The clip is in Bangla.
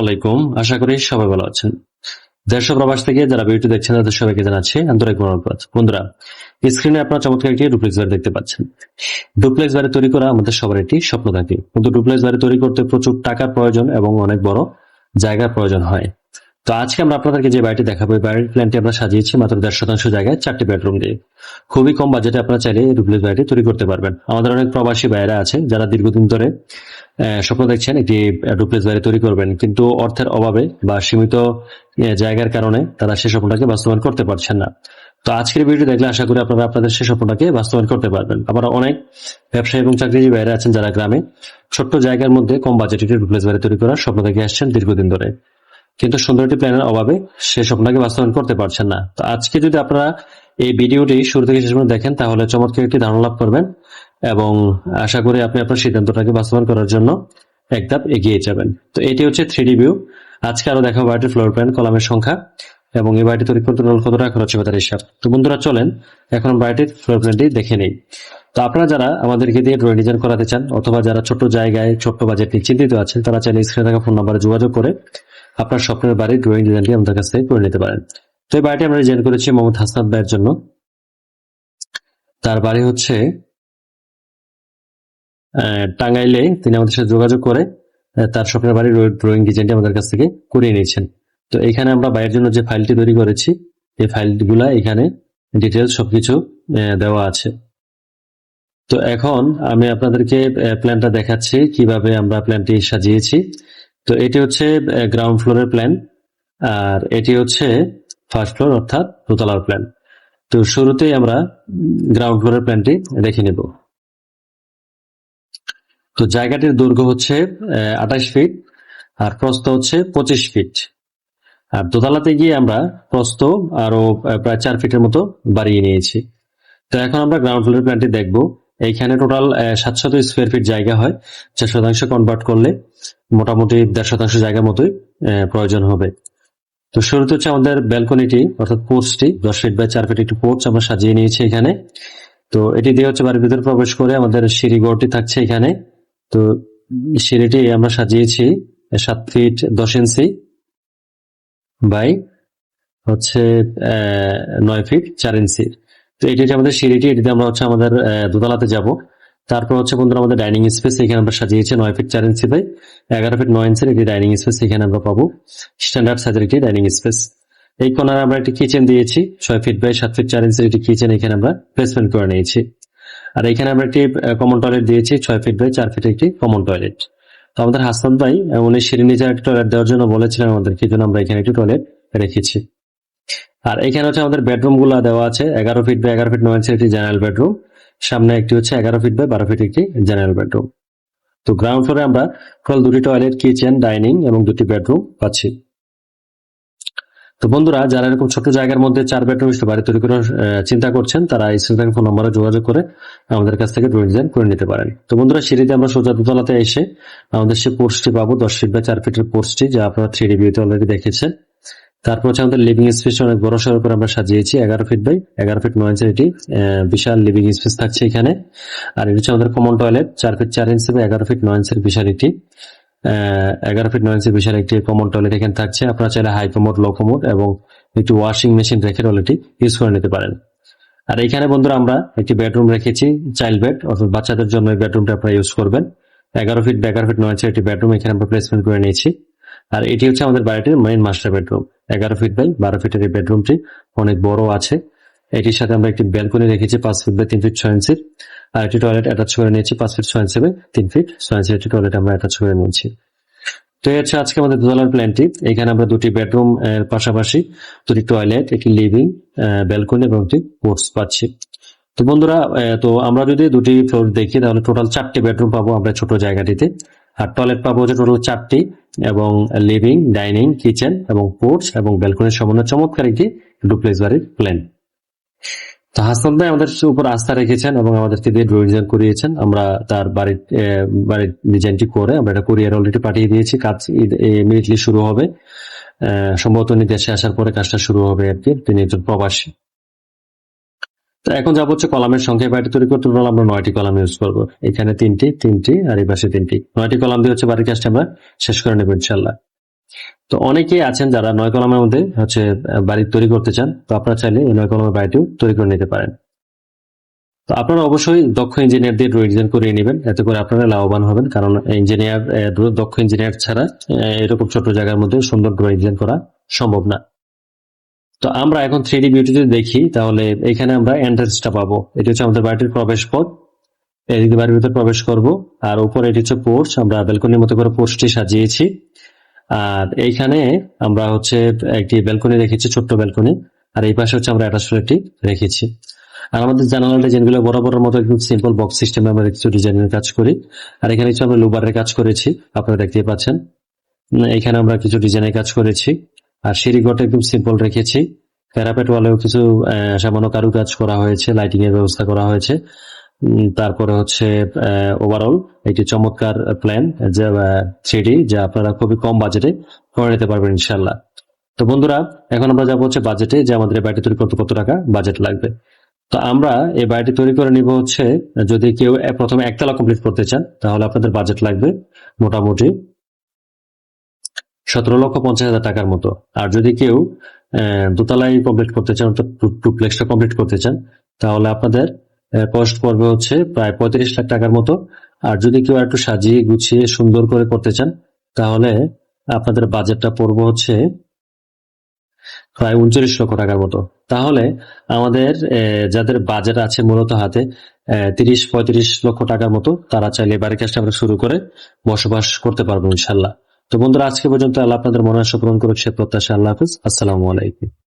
আলাইকুম, আশা করি সবাই ভালো আছেন। দেশ ও প্রবাস থেকে যারা ভিডিওটি দেখছেন তাদের সবাইকে জানাচ্ছি আন্তরিক মোবারকবাদ। বন্ধুরা, স্ক্রিনে আপনারা চমৎকার একটি ডুপ্লেক্স বাড়ি দেখতে পাচ্ছেন। ডুপ্লেক্স বাড়ি তৈরি করা আমাদের সবার একটি স্বপ্ন থাকে, কিন্তু ডুপ্লেক্স বাড়ি তৈরি করতে প্রচুর টাকার প্রয়োজন এবং অনেক বড় জায়গার প্রয়োজন হয়। তো আজকে আমরা আপনাদেরকে যে বাড়িটি দেখাবো, এই বাড়ির প্ল্যানটি আমরা সাজিয়েছি মাত্র ১.৫% জায়গায় 4টি বেডরুম দিয়ে। খুবই কম বাজেটে আপনারা চাইলে এই ডুপ্লেক্স বাড়িটি তৈরি করতে পারবেন। আমাদের অনেক প্রবাসী ভাইয়েরা আছে যারা দীর্ঘদিন ধরে স্বপ্ন দেখছেন একটি ডুপ্লেক্স বাড়ি তৈরি করবেন, কিন্তু অর্থের অভাবে বা সীমিত জায়গার কারণে তারা সে স্বপ্নটাকে বাস্তবায়ন করতে পারছেন না। তো আজকের ভিডিও দেখলে আশা করি আপনারা আপনাদের সে স্বপ্নটাকে বাস্তবায়ন করতে পারবেন। আবার অনেক ব্যবসায়ী এবং চাকরিজীবী ভাইয়েরা আছেন যারা গ্রামে ছোট্ট জায়গার মধ্যে কম বাজেটে ডুপ্লেক্স বাড়ি তৈরি করার স্বপ্ন দেখে আসছেন দীর্ঘদিন ধরে, কিন্তু সুন্দর একটি প্ল্যানের অভাবে সে স্বপ্নটাকে বাস্তবায়ন করতে পারছেন না। তো আজকে যদি আপনারা এই ভিডিওটি শুরু থেকে শেষ পর্যন্ত দেখেন তাহলে চমৎকার একটি ধারণা লাভ করবেন এবং আশা করি আপনি আপনার সিদ্ধান্তটাকে বাস্তবায়ন করার জন্য এক ধাপ এগিয়ে যাবেন। তো এটি হচ্ছে 3D ভিউ। আজকে আরো দেখাবো বাড়িটির ফ্লোর প্ল্যান, কলামের সংখ্যা এবং এই বাড়িটি তৈরি করতে কত টাকা খরচ হবে তার হিসাব। তো বন্ধুরা চলেন এখন বাড়িটির ফ্লোর প্ল্যানটি দেখে নেই। তো আপনারা যারা আমাদেরকে দিয়ে ড্রয়িং ডিজাইন করাতে চান অথবা যারা ছোট জায়গায় ছোট্ট বাজেট নিয়ে চিন্তিত আছেন, তারা চাইলে স্ক্রিনে থাকা ফোন নাম্বারে যোগাযোগ করে আপনার স্বপ্নের বাড়ির ড্রয়িং ডিজাইনটি আমাদের কাছ থেকে করে নিতে পারেন। তো এই বাড়িটি আমরা ডিজাইন করেছি মোহাম্মদ হাসনাত ভাইয়ের জন্য। তার বাড়ি হচ্ছে টাঙ্গাইলে। তিনি আমাদের সাথে যোগাযোগ করে তার স্বপ্নের বাড়ির ড্রয়িং ডিজাইনটি আমাদের কাছ থেকে করিয়ে নিয়েছেন। তো এখানে আমরা বাড়ির জন্য যে ফাইলটি তৈরি করেছি, এই ফাইলগুলা এখানে ডিটেলস সবকিছু দেওয়া আছে। তো এখন আমি আপনাদেরকে প্ল্যানটা দেখাচ্ছি কিভাবে আমরা প্ল্যানটি সাজিয়েছি। তো এটি হচ্ছে গ্রাউন্ড ফ্লোরের প্ল্যান, আর এটি হচ্ছে ফার্স্ট ফ্লোর অর্থাৎ দোতলার প্ল্যান। তো শুরুতেই আমরা গ্রাউন্ড ফ্লোরের প্ল্যানটি দেখে নেব। তো জায়গাটির দৈর্ঘ্য হচ্ছে 28 ফিট আর প্রস্থ হচ্ছে 25 ফিট। আর দোতলাতে গিয়ে আমরা প্রস্থ আরো প্রায় 4 ফিটের মতো বাড়িয়ে নিয়েছি। তো এখন আমরা গ্রাউন্ড ফ্লোরের প্ল্যানটি দেখব। এইখানে টোটাল 700 স্কোয়ার ফিট জায়গা হয়, 4% কনভার্ট করলে মোটামুটি 1.5% জায়গার মতোই প্রয়োজন হবে। তো শুরুতে হচ্ছে আমাদের ব্যালকনিটি অর্থাৎ পোর্চটি 10 ফিট বাই 4 ফিট একটি পোর্চ আমরা সাজিয়ে নিয়েছি এখানে। তো এটি দিয়ে হচ্ছে বাড়ির ভিতরে প্রবেশ করে আমাদের সিঁড়ি ঘরটি থাকছে এখানে। তো সিঁড়িটি আমরা সাজিয়েছি 7 ফিট 10 ইঞ্চি বাই হচ্ছে 9 ফিট 4 ইঞ্চি। তো এটি হচ্ছে আমাদের সিঁড়িটি, এটিতে আমরা হচ্ছে আমাদের দোতলাতে যাব। তারপর হচ্ছে বন্ধুরা আমাদের ডাইনিং স্পেস এখানে আমরা সাজিয়েছি 9 ফিট 4 ইঞ্চি বাই 11 ফিট 9 ইঞ্চির একটি ডাইনিং স্পেস এখানে আমরা পাবো, স্ট্যান্ডার্ড সাইজের একটি ডাইনিং স্পেস। এই কোণায় আমরা একটি কিচেন দিয়েছি 6 ফিট বাই 7 ফিট 4 ইঞ্চির একটি কিচেন এখানে আমরা প্লেসমেন্ট করে নিয়েছি। আর এখানে আমরা একটি কমন টয়লেট দিয়েছি 6 ফিট বাই 4 ফিট একটি কমন টয়লেট। তো আমাদের হাসান ভাই উনি সিঁড়ি নিচে একটি টয়লেট দেওয়ার জন্য বলেছিলেন আমাদেরকে, জন্য আমরা এখানে একটি টয়লেট রেখেছি। আর এখানে হচ্ছে আমাদের বেডরুম গুলা দেওয়া আছে 11 ফিট বাই 11 ফিট 9 ইঞ্চির একটি জেনারেল বেডরুম, সামনে একটি হচ্ছে 11 ফিট বাই 12 ফিট একটি জেনারেল বেডরুম। তো গ্রাউন্ড ফ্লোরে আমরা টোটাল 2টি টয়লেট, কিচেন, ডাইনিং এবং 2টি বেডরুম পাচ্ছি। তো বন্ধুরা যারা এরকম ছোট জায়গার মধ্যে 4 বেডরুম বাড়ি তৈরি করার চিন্তা করছেন, তারা স্ক্রিনে ফোন নম্বরে যোগাযোগ করে আমাদের কাছ থেকে ড্রয়িং ডিজাইন করে নিতে পারেন। তো বন্ধুরা সিঁড়িতে আমরা সোজা দোতলাতে এসে আমাদের সে পোর্চটি পাবো 10 ফিট বাই 4 ফিটের পোর্চটি, যা আপনারা 3D ভিউতে অলরেডি দেখেছেন। তারপর হচ্ছে আমাদের লিভিং স্পেস অনেক বড় সড়ো করে আমরা সাজিয়েছি 11 ফিট বাই 11 ফিট 9 ইঞ্চির এটি বিশাল লিভিং স্পেস থাকছে এখানে। আর এটি হচ্ছে আমাদের common toilet 4 feet 4 inch by 11 feet 9 ইঞ্চির বিশাল একটি 11 ফিট 9 ইঞ্চির বিশাল একটি কমন টয়লেট এখানে থাকছে। আপনারা চাইলে হাই কমোড, লো কমোড এবং একটি ওয়াশিং মেশিন রেখে টয়লেটটি ইউজ করে নিতে পারেন। আর এখানে বন্ধুরা আমরা একটি বেডরুম রেখেছি চাইল্ড বেড, অর্থাৎ বাচ্চাদের জন্য এই বেডরুমটা আপনারা ইউজ করবেন। 11 ফিট বাই 11 ফিট 9 ইঞ্চির একটি বেডরুম এখানে আমরা প্লেসমেন্ট করে নিয়েছি। আর এটি হচ্ছে আমাদের বাড়িটির main master bedroom, 11 feet by 12 ফিটের এই বেডরুমটি অনেক বড় আছে। এটির সাথে আমরা একটি ব্যালকনি রেখেছি 5 ফিট বাই 3 ফিট 6 ইঞ্চির, আর একটি টয়লেট অ্যাটাচ করে নিয়েছি 5 ফিট 6 ইঞ্চি বাই 3 ফিট 6 ইঞ্চির একটি টয়লেট আমরা অ্যাটাচ করে নিয়েছি। তো এই হচ্ছে আজকে আমাদের দোতলার প্ল্যানটি। এখানে আমরা 2টি বেডরুম এর পাশাপাশি 2টি টয়লেট, একটি লিভিং, ব্যালকনি এবং একটি পোর্চ পাচ্ছি। তো বন্ধুরা তো আমরা যদি 2টি ফ্লোর দেখি তাহলে টোটাল 4টি বেডরুম পাবো আমরা ছোট জায়গাটিতে, আর টয়লেট পাবো হচ্ছে টোটাল 4টি এবং লিভিং, ডাইনিং, কিচেন এবং পোর্চ এবং ব্যালকনির সমন্বয়ে চমৎকার একটি ডুপ্লেক্স বাড়ির প্ল্যান। তো হাসান ভাই আমাদের উপর আস্থা রেখেছেন এবং আমাদেরকে দিয়ে ড্রয়িং ডিজাইন করিয়েছেন। আমরা তার বাড়ির ডিজাইনটি করে আমরা এটা কুরিয়ার অলরেডি পাঠিয়ে দিয়েছি। কাজ ইমিডিয়েটলি শুরু হবে, সম্ভবত উনি দেশে আসার পরে কাজটা শুরু হবে আর কি। তিনি একজন প্রবাসী। তো এখন যাবো হচ্ছে কলামের সংখ্যা। বাড়িটি তৈরি করতে টোটাল আমরা 9টি কলাম ইউজ করবো, এখানে 3টি আর এই পাশে 3টি। 9টি কলাম দিয়ে হচ্ছে বাড়ির কাজটা আমরা শেষ করে নেবো ইনশাল্লাহ। তো অনেকেই আছেন যারা 9 কলামের মধ্যে হচ্ছে বাড়ি তৈরি করতে চান, তো আপনারা চাইলে এই 9 কলামের বাড়িটিও তৈরি করে নিতে পারেন। তো আপনারা অবশ্যই দক্ষ ইঞ্জিনিয়ার দিয়ে ড্রয়িং ডিজাইন করিয়ে নেবেন, এতে করে আপনারা লাভবান হবেন। কারণ দক্ষ ইঞ্জিনিয়ার ছাড়া এরকম ছোট জায়গার মধ্যে সুন্দর ড্রয়িং ডিজাইন করা সম্ভব না। তো আমরা এখন 3D ভিউতে দেখি, তাহলে এখানে আমরা এন্ট্রান্সটা পাবো। এটি হচ্ছে আমাদের বাড়িটির প্রবেশ পথ। এদিকে বাড়ির ভিতরে প্রবেশ করব, আর উপরে এটি হচ্ছে পোর্চ। আমরা ব্যালকনির মতো করে পোর্চটি সাজিয়েছি। আর এইখানে আমরা হচ্ছে একটি ব্যালকনি রেখেছি, ছোট্ট ব্যালকনি। আর এই পাশে হচ্ছে আমরা অ্যাটাচ টয়লেটটি রেখেছি। আর আমাদের জানালা ডিজাইনগুলো বরাবরের মতো একদম সিম্পল বক্স সিস্টেমে আমরা কিছু ডিজাইনের কাজ করি। আর এখানে কিছু আমরা লুবারের কাজ করেছি, আপনারা দেখতেই পাচ্ছেন। এখানে আমরা কিছু ডিজাইনের কাজ করেছি। আর সিঁড়িঘরটা একদম সিম্পল রেখেছি। প্যারাপেট ওয়ালেও কিছু সামান্য কারুকাজ করা হয়েছে, লাইটিং এর ব্যবস্থা করা হয়েছে। তারপরে হচ্ছে ওভারঅল একটি চমৎকার প্ল্যান, যা 3D, যা আপনারা খুবই কম বাজেটে করে নিতে পারবেন ইনশাল্লাহ। তো বন্ধুরা, এখন আমরা যাবো হচ্ছে বাজেটে, যে আমাদের এই বাড়িটি তৈরি করতে কত টাকা বাজেট লাগবে। তো আমরা এই বাড়িটি তৈরি করে নিব হচ্ছে, যদি কেউ প্রথমে একতলা কমপ্লিট করতে চান, তাহলে আপনাদের বাজেট লাগবে মোটামুটি 17,50,000 টাকার মতো। আর যদি কেউ দোতলাই কমপ্লিট করতে চান, অর্থাৎ ডুপ্লেক্সটা কমপ্লিট করতে চান, তাহলে আপনাদের কস্ট পড়বে হচ্ছে প্রায় 35 লাখ টাকার মতো। আর যদি কেউ একটু সাজিয়ে গুছিয়ে সুন্দর করে করতে চান, তাহলে আপনাদের বাজেটটা পড়বে হচ্ছে প্রায় 39 লক্ষ টাকার মতো। তাহলে আমাদের যাদের বাজেট আছে মূলত হাতে 30-35 লক্ষ টাকার মতো, তারা চাইলে বাড়ির কাজটা আমরা শুরু করে বসবাস করতে পারবো ইনশাল্লাহ। তো বন্ধুরা, আজকে পর্যন্ত আল্লাহ আপনাদের মনের আশা পূরণ করুক সে প্রত্যাশা। আল্লাহ হাফিজ, আসসালামু আলাইকুম।